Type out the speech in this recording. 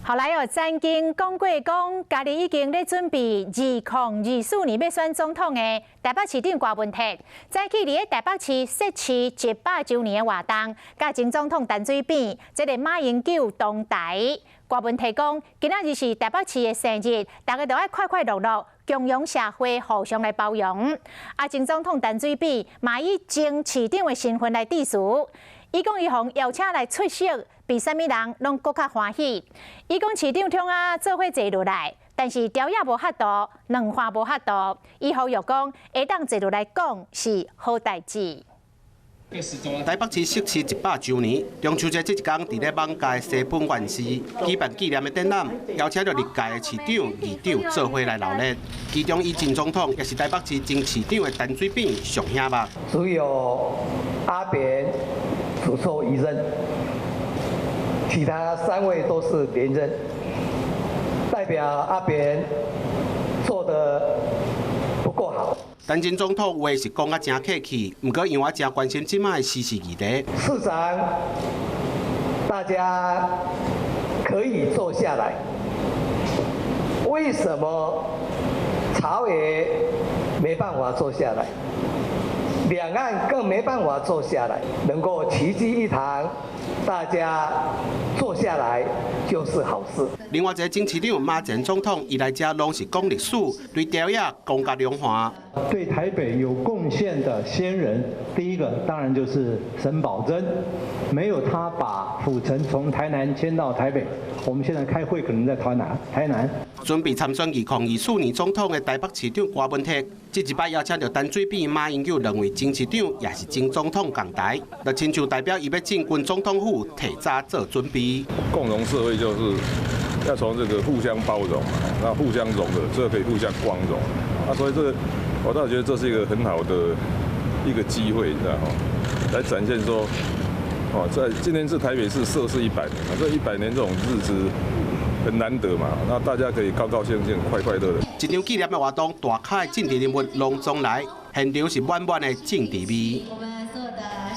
后来曾经讲过家己已经咧准备2024年要选总统的台北市长郭文哲，早起伫咧台北市设置100周年的活动，甲前总统陈水扁，这个马英九同台。郭文哲讲，今仔日是台北市的生日，大家都爱快快乐乐，共融社会，互相来包容。前总统陈水扁嘛以前市长的身份来致辞。伊讲伊互邀请来出席，比啥物人拢搁较欢喜。伊讲市长做伙坐落来，但是条也无法度，两话无法度。伊呼吁讲，会当坐落来讲是好代志。台北市设置100周年，中秋节这一天，伫咧网界西本院士举办纪念的展览，邀请到历届的市长、议长做伙来闹热。其中，以前总统也是台北市前市长的陈水扁上兄目。只有阿扁主受一任，其他3位都是连任，代表阿扁做得不够好。陈前总统话是讲啊真客气，不过因为真关心即卖的时事议题。市长，大家可以坐下来。为什么朝野没办法坐下来？两岸更没办法坐下来，能够齐聚一堂，大家坐下来就是好事。另外一个前市长马前总统，伊来遮拢是讲历史，对朝野讲甲荣华。对台北有贡献的先人，第一个当然就是沈葆桢，没有他把府城从台南迁到台北，我们现在开会可能在台南。准备参选2024年总统的台北市长郭文哲，这一摆邀请到陈水扁、马英九两位前市长，也是前总统共台，就亲像代表伊要进军总统府，提早做准备。共荣社会就是要从这个互相包容嘛，那互相融合，这个可以互相光荣所以这个我倒觉得这是一个很好的一个机会，你知道吗？来展现说，在今天是台北市设市100年，这100年这种日子很难得嘛，那大家可以高高兴兴、快快乐乐。一场纪念的活动，大咖的政治人物隆重来，现场是满满的政治味。